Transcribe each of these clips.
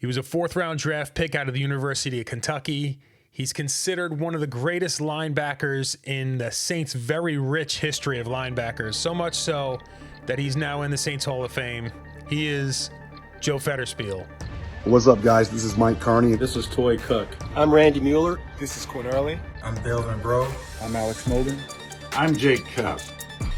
He was a fourth-round draft pick out of the University of Kentucky. He's considered one of the greatest linebackers in the Saints' very rich history of linebackers, so much so that he's now in the Saints Hall of Fame. He is Joe Federspiel. What's up, guys? This is Mike Carney. This is Toy Cook. I'm Randy Mueller. This is Quinn Early. I'm Delvin Bro. I'm Alex Molden. I'm Jake Cup.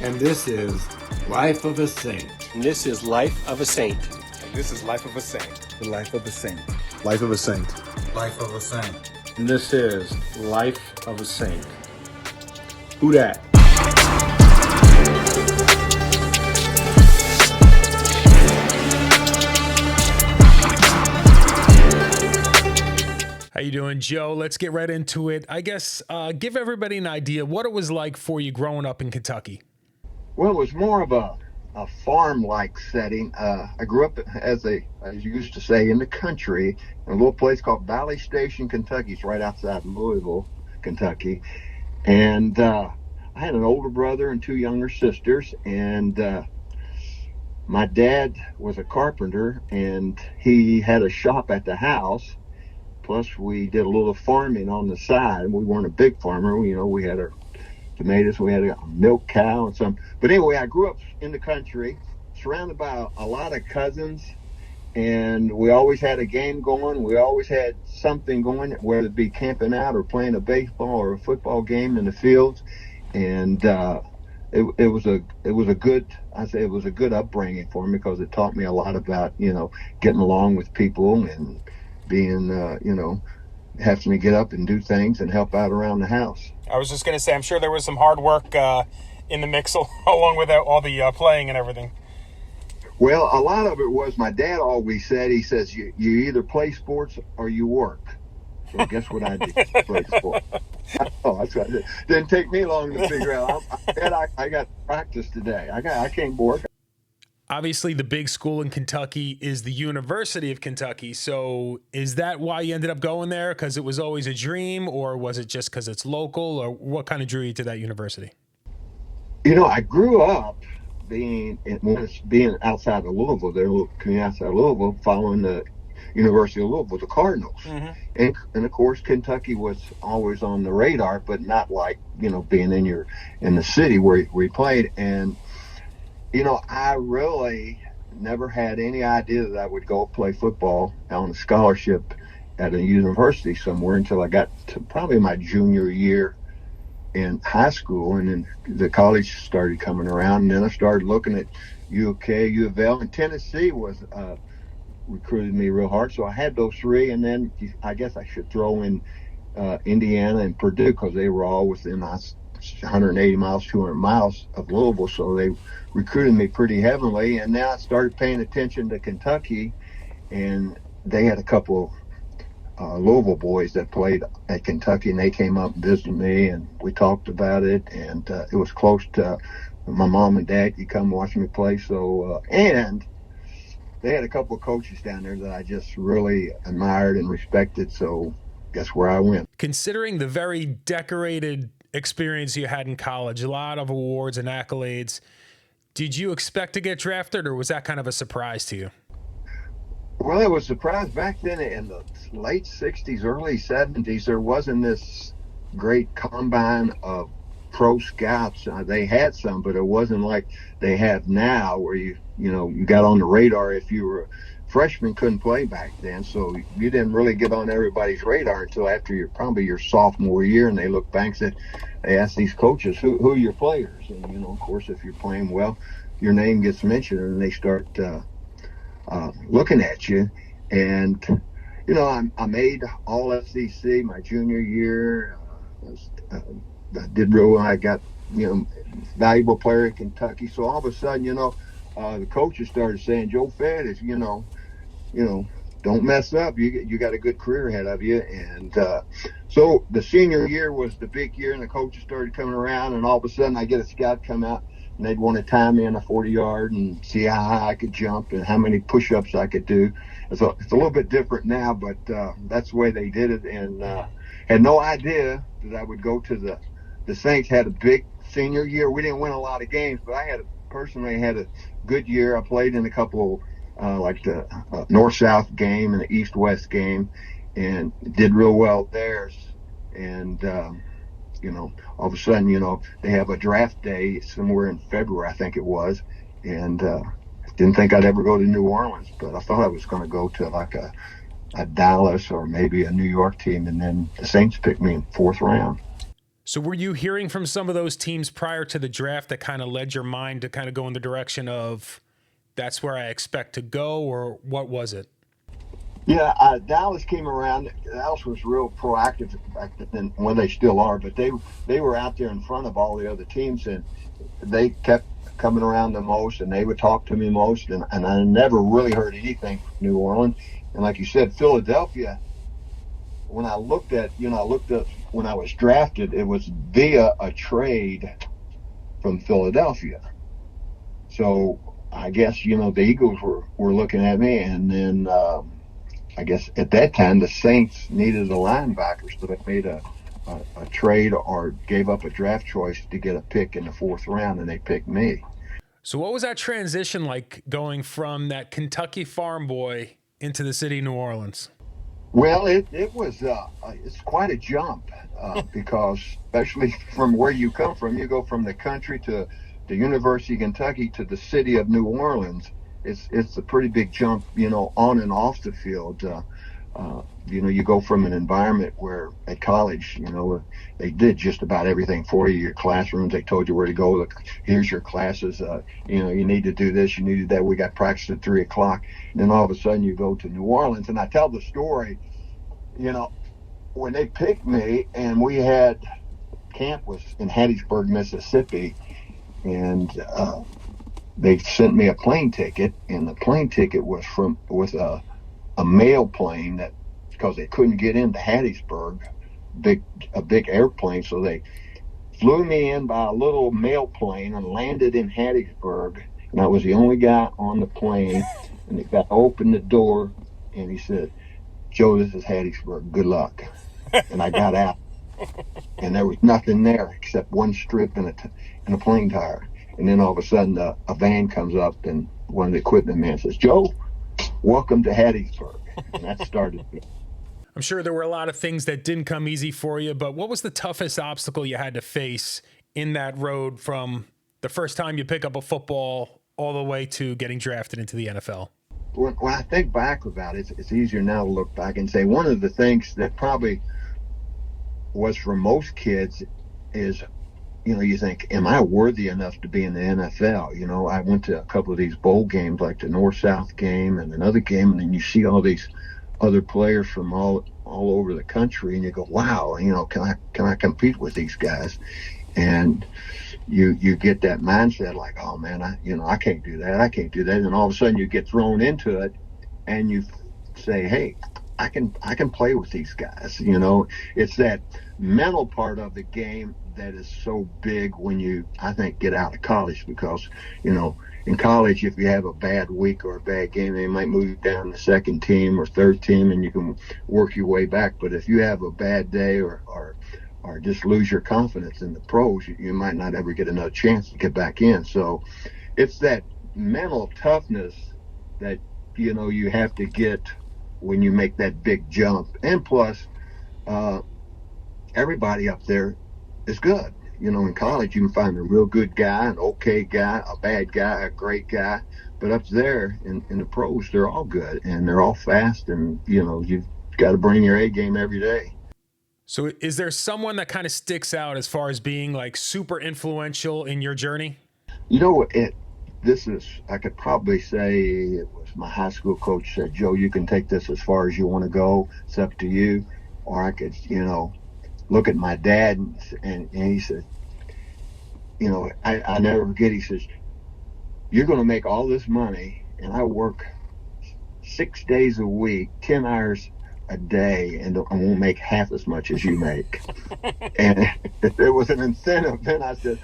And this is Life of a Saint. And this is Life of a Saint. And this is Life of a Saint. The Life of a Saint. Life of a Saint. Life of a Saint. And this is Life of a Saint. Whodat? How you doing, Joe? Let's get right into it. I guess give everybody an idea what it was like for you growing up in Kentucky. Well, it was more of a farm-like setting. I grew up, as you used to say, in the country, in a little place called Valley Station, Kentucky. It's right outside Louisville, Kentucky. And I had an older brother and two younger sisters. And my dad was a carpenter, and he had a shop at the house. Plus, we did a little farming on the side. We weren't a big farmer. You know, we had our tomatoes, we had a milk cow and some. But anyway, I grew up in the country, surrounded by a lot of cousins, and we always had a game going. We always had something going, whether it be camping out or playing a baseball or a football game in the fields. And it was a good upbringing for me, because it taught me a lot about, you know, getting along with people and being, having to get up and do things and help out around the house. I was just going to say, I'm sure there was some hard work in the mix along with all the playing and everything. Well, a lot of it was, my dad always said, he says, you either play sports or you work. So guess what I did? Play sports. Oh, that's what I did. Didn't take me long to figure out. I got practice today. I came to work. Obviously, the big school in Kentucky is the University of Kentucky. So is that why you ended up going there? Because it was always a dream, or was it just because it's local, or what kind of drew you to that university? You know, I grew up being outside of Louisville, their little community outside of Louisville, following the University of Louisville, the Cardinals. Mm-hmm. And of course, Kentucky was always on the radar, but not like, you know, being in the city where we played. And you know, I really never had any idea that I would go play football on a scholarship at a university somewhere until I got to probably my junior year in high school. And then the college started coming around. And then I started looking at UK, U of L, and Tennessee was recruited me real hard. So I had those three. And then I guess I should throw in Indiana and Purdue, because they were all within 180 miles, 200 miles of Louisville, so they recruited me pretty heavily. And then I started paying attention to Kentucky, and they had a couple Louisville boys that played at Kentucky, and they came up and visited me, and we talked about it, and it was close to my mom and dad could come watch me play. So and they had a couple of coaches down there that I just really admired and respected, so guess where I went. Considering the very decorated experience you had in college, a lot of awards and accolades, did you expect to get drafted, or was that kind of a surprise to you? Well, it was a surprise. Back then in the late 60s, early 70s, there wasn't this great combine of pro scouts. They had some, but it wasn't like they have now, where you got on the radar if you were a freshman. Couldn't play back then, so you didn't really get on everybody's radar until after your sophomore year, and they look back and said, they asked these coaches, who are your players? And, you know, of course, if you're playing well, your name gets mentioned, and they start looking at you. And, you know, I made all SEC my junior year. I did real well. I got, you know, valuable player in Kentucky. So all of a sudden, you know, the coaches started saying, Joe Fed is, you know, don't mess up. You got a good career ahead of you. And so the senior year was the big year, and the coaches started coming around, and all of a sudden I get a scout come out, and they'd want to time me in a 40-yard and see how high I could jump and how many push-ups I could do. So it's a little bit different now, but that's the way they did it. And had no idea that I would go to the Saints. Had a big senior year. We didn't win a lot of games, but I personally had a good year. I played in a couple like the North-South game and the East-West game, and did real well there. And, all of a sudden, they have a draft day somewhere in February, I think it was, and didn't think I'd ever go to New Orleans, but I thought I was going to go to like a Dallas or maybe a New York team, and then the Saints picked me in 4th round. So were you hearing from some of those teams prior to the draft that kind of led your mind to kind of go in the direction of that's where I expect to go, or what was it? Yeah, Dallas came around. Dallas was real proactive back then, when they still are, but they were out there in front of all the other teams, and they kept coming around the most, and they would talk to me most, and I never really heard anything from New Orleans. And like you said, Philadelphia, when I looked at when I was drafted, it was via a trade from Philadelphia. So I guess, the Eagles were looking at me, and then I guess at that time the Saints needed a linebacker, so they made a trade or gave up a draft choice to get a pick in the 4th round, and they picked me. So what was that transition like, going from that Kentucky farm boy into the city of New Orleans? Well, it was it's quite a jump because especially from where you come from, you go from the country to the University of Kentucky to the city of New Orleans. It's a pretty big jump, on and off the field. You go from an environment where at college, they did just about everything for you. Your classrooms, they told you where to go. Look, here's your classes. You need to do this, you need to do that. We got practice at 3:00. And then all of a sudden you go to New Orleans. And I tell the story, when they picked me, and we had camp was in Hattiesburg, Mississippi, and they sent me a plane ticket, and the plane ticket was with a mail plane, that because they couldn't get into Hattiesburg, a big airplane, so they flew me in by a little mail plane and landed in Hattiesburg, and I was the only guy on the plane. And the guy opened the door, and he said, "Joe, this is Hattiesburg. Good luck." And I got out, and there was nothing there except one strip and a plane tire. And then all of a sudden, a van comes up, and one of the equipment men says, "Joe, welcome to Hattiesburg." And that started me. I'm sure there were a lot of things that didn't come easy for you, but what was the toughest obstacle you had to face in that road from the first time you pick up a football all the way to getting drafted into the NFL? When I think back about it, it's easier now to look back and say one of the things that probably was for most kids is, you think, am I worthy enough to be in the NFL? I went to a couple of these bowl games, like the North-South game and another game, and then you see all these other players from all over the country, and you go, wow, can I compete with these guys? And you get that mindset like, oh man, I can't do that. I can't do that. And all of a sudden you get thrown into it, and you say, hey, I can play with these guys. It's that mental part of the game that is so big when you, I think, get out of college, because, in college, if you have a bad week or a bad game, they might move you down to 2nd team or 3rd team, and you can work your way back. But if you have a bad day or just lose your confidence in the pros, you might not ever get another chance to get back in. So it's that mental toughness that, you have to get when you make that big jump. And plus, everybody up there is good. In college, you can find a real good guy, an okay guy, a bad guy, a great guy. But up there in the pros, they're all good, and they're all fast, and, you've got to bring your A game every day. So is there someone that kind of sticks out as far as being like super influential in your journey? I could probably say it was my high school coach said, "Joe, you can take this as far as you want to go. It's up to you." Or I could, look at my dad, and he said, I never forget, he says, "You're going to make all this money, and I work 6 days a week, 10 hours a day, and I won't make half as much as you make." And there was an incentive. Then I said,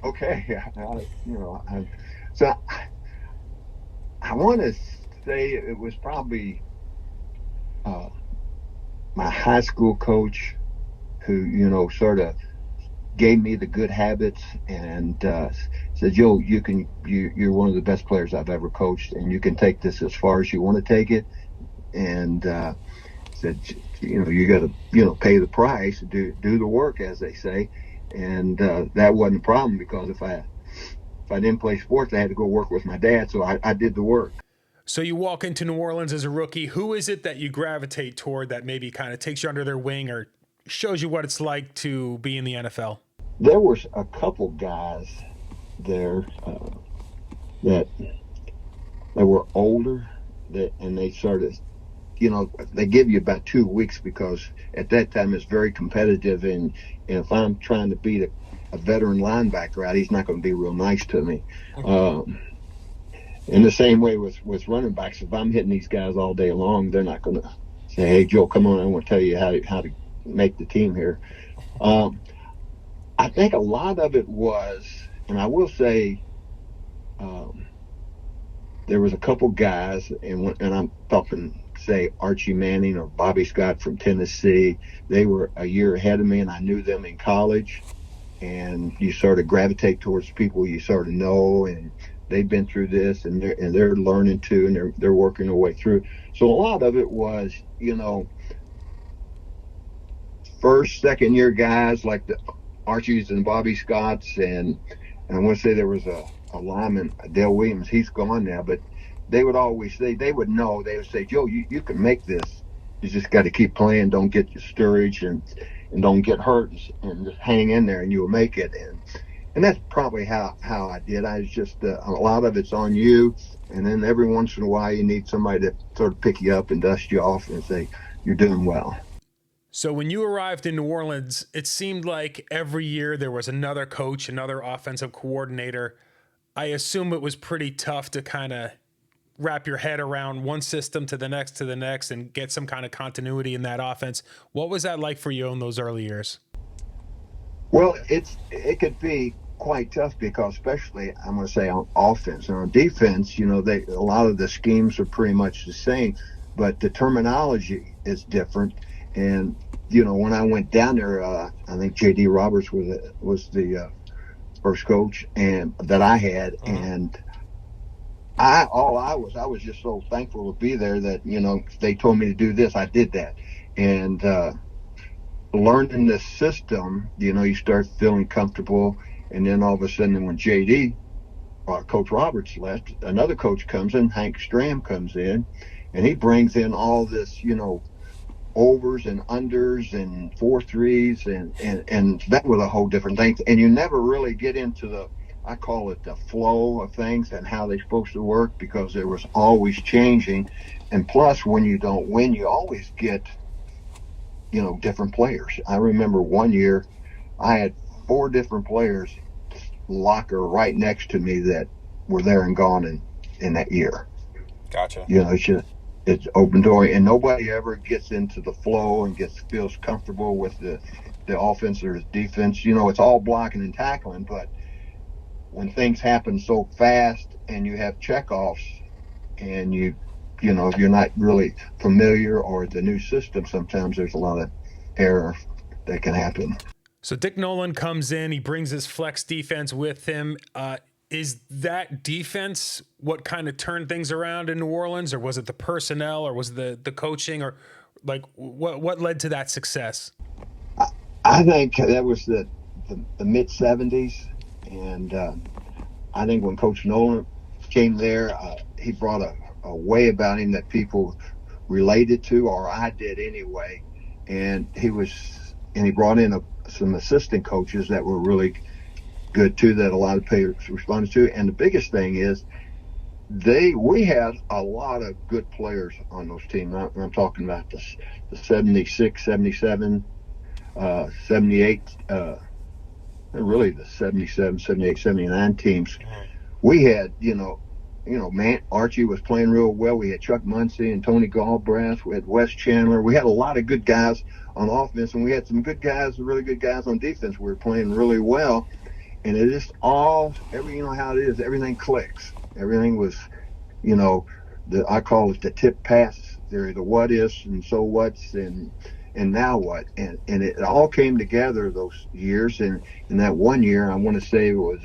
okay, so I want to say it was probably my high school coach who, sort of gave me the good habits and said, Joe, you're one of the best players I've ever coached, and you can take this as far as you want to take it. And said, you got to, pay the price, do the work, as they say. And that wasn't a problem, because if I didn't play sports, I had to go work with my dad, so I did the work. So you walk into New Orleans as a rookie. Who is it that you gravitate toward that maybe kind of takes you under their wing or shows you what it's like to be in the NFL? There was a couple guys there that were older, and they started, they give you about 2 weeks, because at that time it's very competitive, and if I'm trying to beat a veteran linebacker out, he's not going to be real nice to me. In the same way with running backs, if I'm hitting these guys all day long, they're not going to say, hey, Joe, come on, I want to tell you how to make the team here. I think a lot of it was, and I will say, there was a couple guys, and I'm talking, say, Archie Manning or Bobby Scott from Tennessee. They were a year ahead of me, and I knew them in college. And you sort of gravitate towards people you sort of know, and they've been through this, and they're learning too, and they're working their way through. So a lot of it was, first, second year guys like the Archies and Bobby Scotts, and I want to say there was a lineman, Dale Williams. He's gone now, but they would always say, they would say, Joe, you can make this. You just got to keep playing. Don't get discouraged and don't get hurt, and just hang in there, and you'll make it. And that's probably how I did. I was just a lot of it's on you, and then every once in a while you need somebody to sort of pick you up and dust you off and say you're doing well. So when you arrived in New Orleans, it seemed like every year there was another coach, another offensive coordinator. I assume it was pretty tough to kind of wrap your head around one system to the next, and get some kind of continuity in that offense. What was that like for you in those early years? Well, it could be quite tough, because especially, I'm going to say, on offense and on defense, a lot of the schemes are pretty much the same, but the terminology is different. And when I went down there, I think J.D. Roberts was the first coach and that I had, and I was just so thankful to be there that if they told me to do this, I did that. And learning the system, you start feeling comfortable, and then all of a sudden, when J.D. Coach Roberts left, another coach comes in, Hank Stram comes in, and he brings in all this, overs and unders and 4-3s, and that was a whole different thing. And you never really get into I call it the flow of things and how they're supposed to work, because there was always changing. And plus, when you don't win, you always get, different players. I remember one year I had 4 different players locker right next to me that were there and gone in that year. Gotcha. It's open door, and nobody ever gets into the flow and feels comfortable with the offense or defense. It's all blocking and tackling, but when things happen so fast and you have checkoffs, and if you're not really familiar or the new system, sometimes there's a lot of error that can happen. So Dick Nolan comes in, he brings his flex defense with him. Is that defense what kind of turned things around in New Orleans, or was it the personnel, or was it the coaching, or like what led to that success? I think that was the mid 70s, and I think when Coach Nolan came there, he brought a way about him that people related to, or I did anyway, and he brought in some assistant coaches that were really good too, that a lot of players responded to. And the biggest thing is we had a lot of good players on those teams. I'm talking about the 76, 77, 78, really the 77, 78, 79 teams. We had, Archie was playing real well. We had Chuck Muncie and Tony Galbraith. We had Wes Chandler. We had a lot of good guys on offense, and we had some good guys, really good guys on defense. We were playing really well. And it just how it is, everything clicks. Everything was, I call it the tip pass theory, the what ifs and so what's, and now what? And it all came together those years. And in that one year, I want to say it was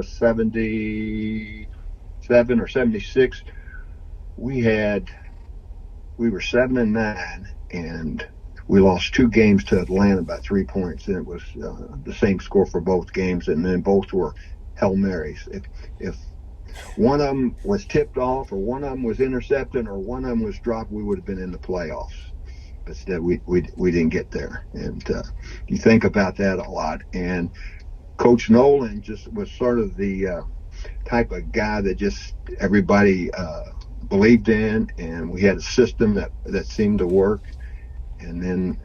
77 or 76. We were 7-9, and we lost 2 games to Atlanta by 3 points, and it was the same score for both games, and then both were Hail Marys. If one of them was tipped off, or one of them was intercepted, or one of them was dropped, we would have been in the playoffs. But instead, we didn't get there. And you think about that a lot. And Coach Nolan just was sort of the type of guy that just everybody believed in, and we had a system that seemed to work. And then,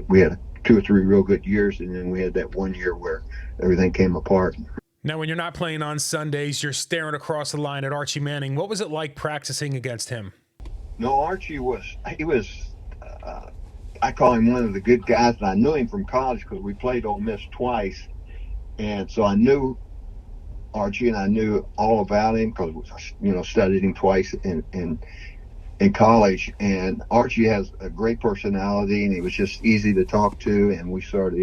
we had 2 or 3 real good years, and then we had that one year where everything came apart. Now, when you're not playing on Sundays, you're staring across the line at Archie Manning. What was it like practicing against him? No, Archie I call him one of the good guys. And I knew him from college because we played Ole Miss twice. And so I knew Archie, and I knew all about him because, studied him twice in college. And Archie has a great personality, and he was just easy to talk to. And we sort of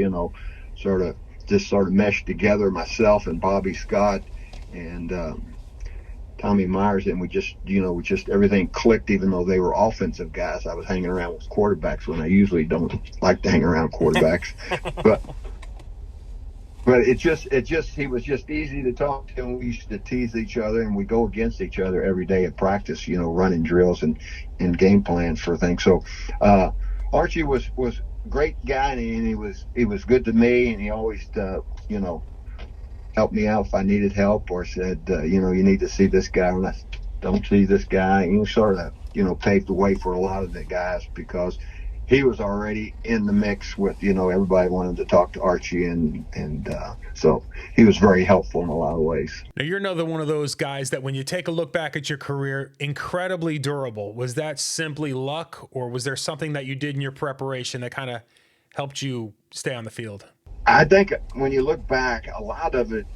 meshed together, myself and Bobby Scott and Tommy Myers, and we just everything clicked, even though they were offensive guys. I was hanging around with quarterbacks when I usually don't like to hang around quarterbacks. But he was just easy to talk to, and we used to tease each other, and we go against each other every day at practice, running drills and game plans for things. So Archie was a great guy, and he was good to me, and he always helped me out if I needed help, or said, you need to see this guy when I don't see this guy. And he sort of, paved the way for a lot of the guys because he was already in the mix with, everybody wanted to talk to Archie. And so he was very helpful in a lot of ways. Now, you're another one of those guys that when you take a look back at your career, incredibly durable. Was that simply luck, or was there something that you did in your preparation that kind of helped you stay on the field? I think when you look back, a lot of it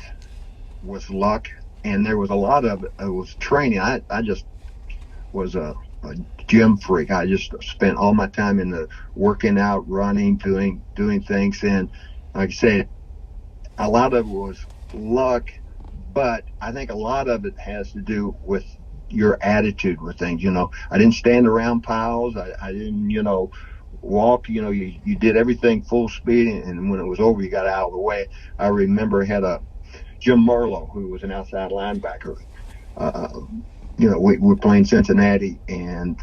was luck, and there was a lot of it was training. I just was a gym freak. I just spent all my time in the working out, running, doing things. And like I said, a lot of it was luck, but I think a lot of it has to do with your attitude with things. I didn't stand around piles. I didn't, walk, you did everything full speed, and when it was over, you got out of the way. I remember I had a Jim Merlo, who was an outside linebacker. We were playing Cincinnati, and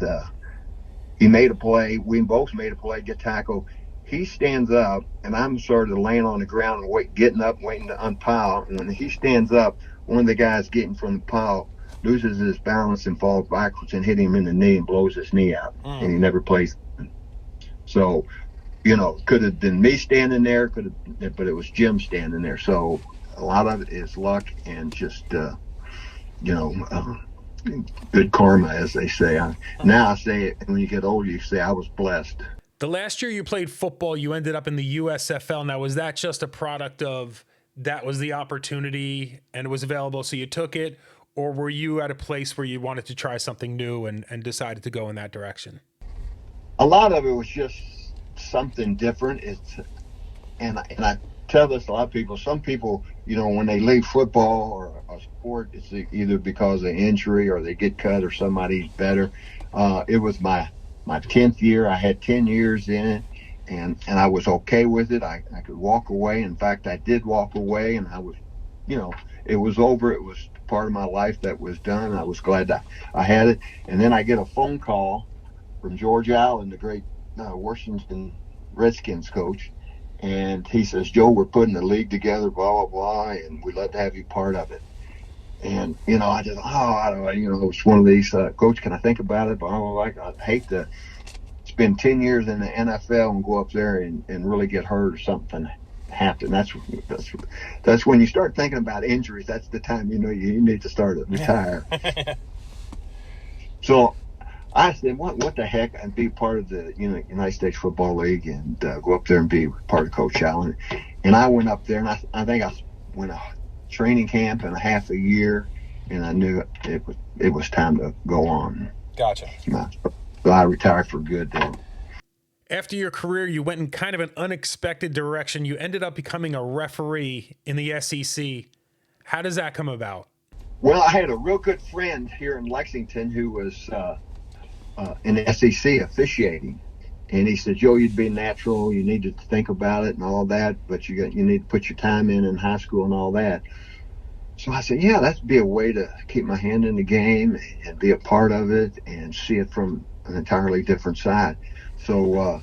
he made a play. We both made a play, get tackled. He stands up, and I'm sort of laying on the ground and getting up, waiting to unpile. And when he stands up, one of the guys getting from the pile loses his balance and falls backwards and hit him in the knee and blows his knee out, and he never plays. So, could have been me standing there, but it was Jim standing there. So a lot of it is luck and just, good karma, as they say. Now I say it, when you get older, you say I was blessed. The last year you played football, you ended up in the USFL. Now, was that just a product of that was the opportunity and it was available, so you took it? Or were you at a place where you wanted to try something new and decided to go in that direction? A lot of it was just something different. And I tell this to a lot of people. Some people, when they leave football or a sport, it's either because of injury or they get cut or somebody's better. It was my 10th year. I had 10 years in it, and I was okay with it. I could walk away. In fact, I did walk away, and I was, it was over. It was part of my life that was done. I was glad that I had it. And then I get a phone call from George Allen, the great Washington Redskins coach, and he says, "Joe, we're putting the league together, blah, blah, blah, and we'd love to have you part of it." And, I just, I don't know, it's one of these, Coach, can I think about it? But I'd hate to spend 10 years in the NFL and go up there and really get hurt or something happen. That's when you start thinking about injuries. That's the time, you need to start to retire. So I said, what the heck? I'd be part of the United States Football League and go up there and be part of Coach Allen. And I went up there, and I think I went a training camp and a half a year, and I knew it was time to go on. Gotcha. So I retired for good then. After your career, you went in kind of an unexpected direction. You ended up becoming a referee in the SEC. How does that come about? Well, I had a real good friend here in Lexington who was in the SEC officiating. And he said, Joe, you'd be natural. You need to think about it and all that, but you need to put your time in high school and all that. So I said, yeah, that'd be a way to keep my hand in the game and be a part of it and see it from an entirely different side. So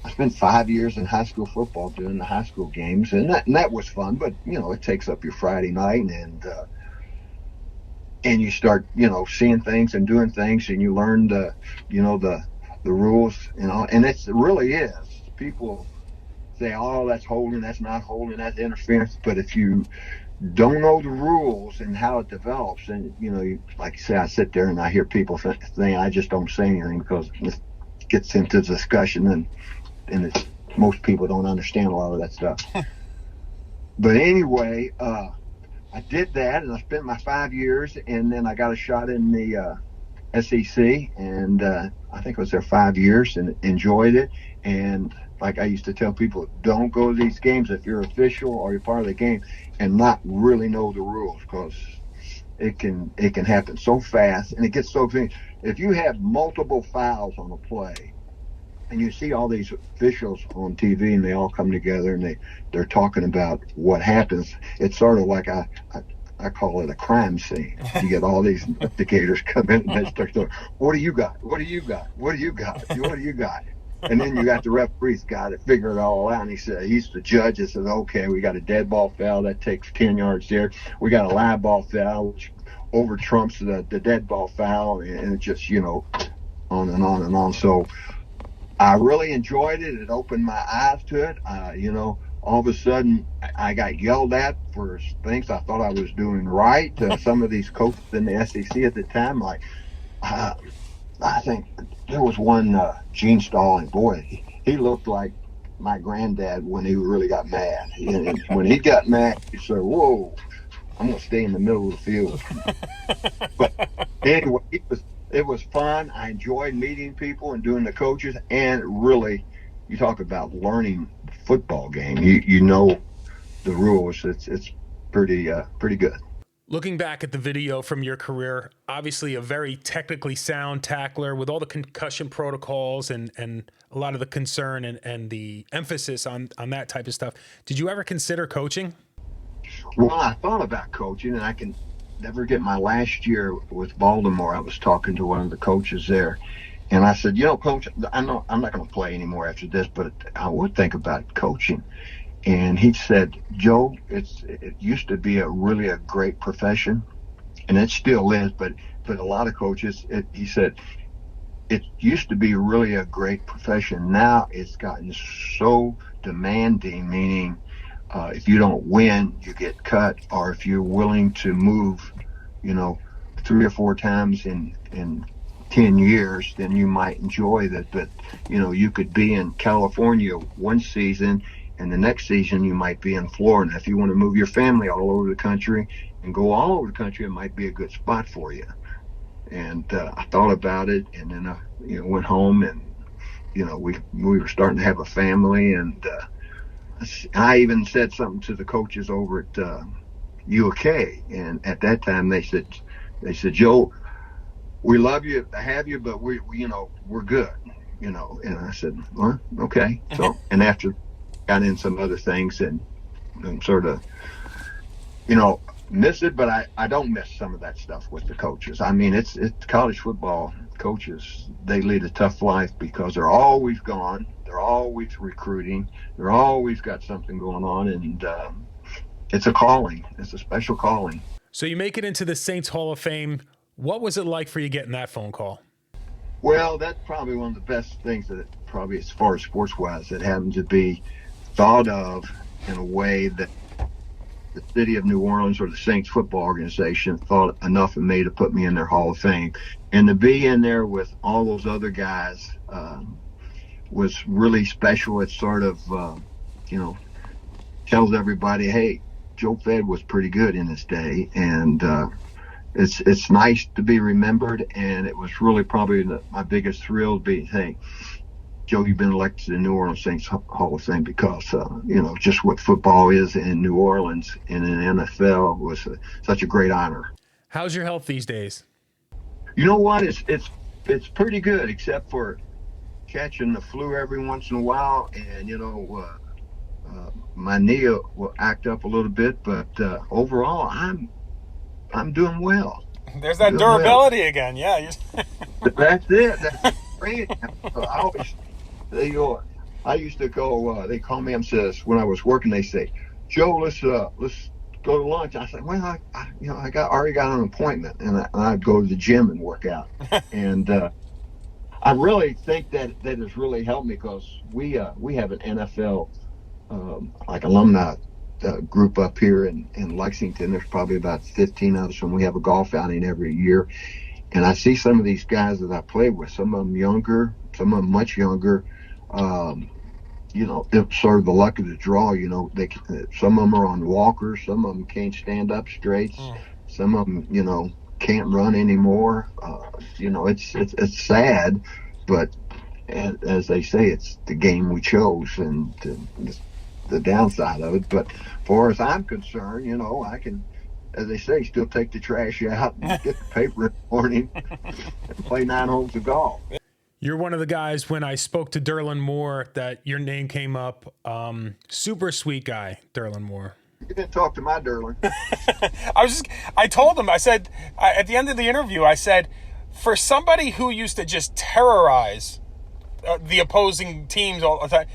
I spent 5 years in high school football doing the high school games, and that was fun. But it takes up your Friday night, and you start seeing things and doing things, and you learn the rules, and it really is. People say, oh, that's holding, that's not holding, that's interference. But if you don't know the rules and how it develops, and like you say, I sit there and I hear people saying I just don't say anything because it gets into discussion, and most people don't understand a lot of that stuff. But anyway, I did that, and I spent my 5 years, and then I got a shot in the SEC, and I think I was there 5 years and enjoyed it. And like I used to tell people, don't go to these games if you're official or you're part of the game and not really know the rules, because it can happen so fast, and it gets so big. If you have multiple fouls on a play, and you see all these officials on TV, and they all come together and they're talking about what happens, it's sort of like I call it a crime scene. You get all these investigators come in and they start saying, what do you got? What do you got? What do you got? What do you got? And then you got the referee's got to figure it all out. And he's the judge that says, okay, we got a dead ball foul that takes 10 yards there. We got a live ball foul, which over trumps the dead ball foul, and it just, on and on and on. So I really enjoyed it. It opened my eyes to it. All of a sudden I got yelled at for things I thought I was doing right. Some of these coaches in the SEC at the time, like I think there was one, Gene Stalling. Boy, he looked like my granddad when he really got mad. And when he got mad, he said, whoa, I'm going to stay in the middle of the field. But anyway, it was fun. I enjoyed meeting people and doing the coaches, and really, you talk about learning football game. You know the rules. It's pretty good. Looking back at the video from your career, obviously a very technically sound tackler with all the concussion protocols and a lot of the concern and the emphasis on that type of stuff. Did you ever consider coaching? Well, I thought about coaching, and I can never get my last year with Baltimore. I was talking to one of the coaches there, and I said, Coach, I know I'm not going to play anymore after this, but I would think about coaching. And he said, Joe, it used to be a great profession, and it still is, but a lot of coaches, he said, it used to be really a great profession. Now it's gotten so demanding, meaning if you don't win, you get cut, or if you're willing to move, 3 or 4 times in 10 years, then you might enjoy that. But, you could be in California one season, and the next season you might be in Florida. If you want to move your family all over the country and go all over the country, it might be a good spot for you. And I thought about it, and then I went home, and we were starting to have a family, and I even said something to the coaches over at UK, and at that time they said, Joe, we love you to have you, but we're good, and I said, well, okay. So, and after got in some other things and sort of, miss it, but I don't miss some of that stuff with the coaches. I mean, it's college football coaches, they lead a tough life because they're always gone. They're always recruiting. They're always got something going on, and it's a calling. It's a special calling. So you make it into the Saints Hall of Fame. What was it like for you getting that phone call? Well, that's probably one of the best things that probably, as far as sports-wise, that happened to be thought of in a way that the city of New Orleans or the Saints football organization thought enough of me to put me in their Hall of Fame. And to be in there with all those other guys was really special. It sort of, tells everybody, hey, Joe Fed was pretty good in his day. And it's nice to be remembered. And it was really probably my biggest thrill to be, hey, Joe, you've been elected to the New Orleans Saints Hall of Fame because, just what football is in New Orleans and in the NFL was such a great honor. How's your health these days? You know what? It's pretty good, except for catching the flu every once in a while, and my knee will act up a little bit, but overall, I'm doing well. There's that durability again. Yeah. That's it. That's great. I used to go. They call me and says when I was working, they say, "Joe, let's go to lunch." I said, "Well, I already got an appointment," and I'd go to the gym and work out. And I really think that has really helped me because we have an NFL alumni group up here in Lexington. There's probably about 15 of us, and we have a golf outing every year. And I see some of these guys that I play with, some of them younger, some of them much younger. It's sort of the luck of the draw. Some of them are on walkers, some of them can't stand up straight, some of them, can't run anymore. It's sad, but as they say, it's the game we chose, and the downside of it. But as far as I'm concerned, I can, as they say, still take the trash out and get the paper in the morning and play 9 holes of golf. You're one of the guys, when I spoke to Derlin Moore, that your name came up. Super sweet guy, Derlin Moore. You didn't talk to my Derlin. I told him, I said, at the end of the interview, I said, for somebody who used to just terrorize the opposing teams all the time,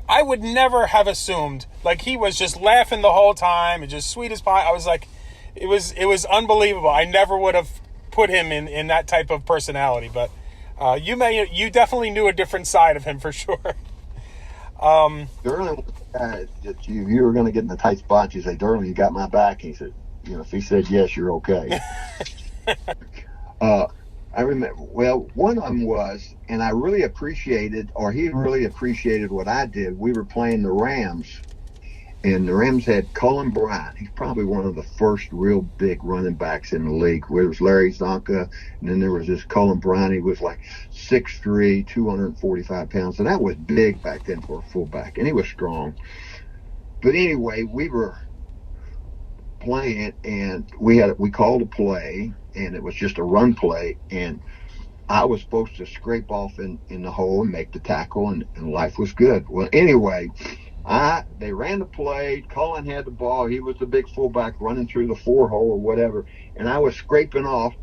I would never have assumed, he was just laughing the whole time and just sweet as pie. I was like, it was unbelievable. I never would have put him in that type of personality, but you definitely knew a different side of him for sure. Derlin, if you were going to get in a tight spot, you say, "Derlin, you got my back." He said, if he said yes, you're okay. I remember, one of them was, and I really appreciated, or he really appreciated what I did. We were playing the Rams, and the Rams had Cullen Bryant. He's probably one of the first real big running backs in the league. There was Larry Zonka, and then there was this Cullen Bryant. He was 6'3", 245 pounds, and that was big back then for a fullback, and he was strong. But anyway, we were playing, and we called a play, and it was just a run play, and I was supposed to scrape off in the hole and make the tackle, and life was good. Well, anyway, they ran the play. Cullen had the ball. He was the big fullback running through the 4-hole or whatever, and I was scraping off.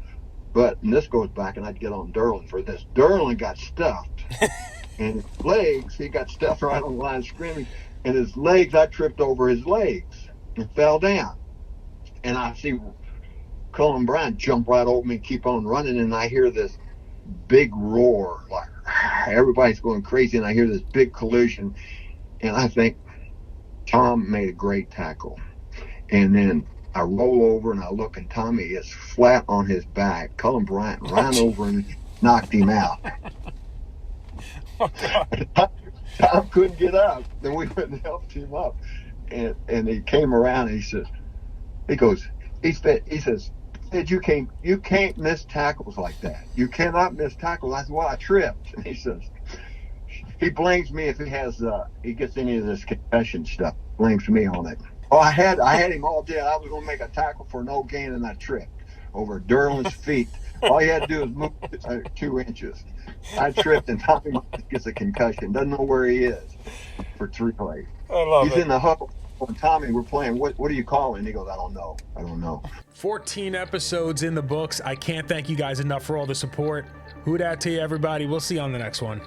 And this goes back, and I'd get on Derlin for this. Derlin got stuffed, and his legs, he got stuffed right on the line of scrimmage, and his legs, I tripped over his legs and fell down. And I see Cullen Bryant jump right over me and keep on running, and I hear this big roar, everybody's going crazy, and I hear this big collision, and I think Tom made a great tackle. And then I roll over and I look, and Tommy is flat on his back. Cullen Bryant ran over and knocked him out. Tom couldn't get up. Then we went and helped him up, and he came around and he says, "You can't miss tackles like that. You cannot miss tackles." I said, "Well, I tripped." And he says, he blames me if he gets any of this concussion stuff. Blames me on it. Oh, I had him all day. I was going to make a tackle for no gain, and I tripped over Derlin's feet. All you had to do was move 2 inches. I tripped, and Tommy gets a concussion. Doesn't know where he is for 3 plays. He's in the huddle. And Tommy, we're playing. What do you call it? And he goes, I don't know. 14 episodes in the books. I can't thank you guys enough for all the support. Whodat to you, everybody. We'll see you on the next one.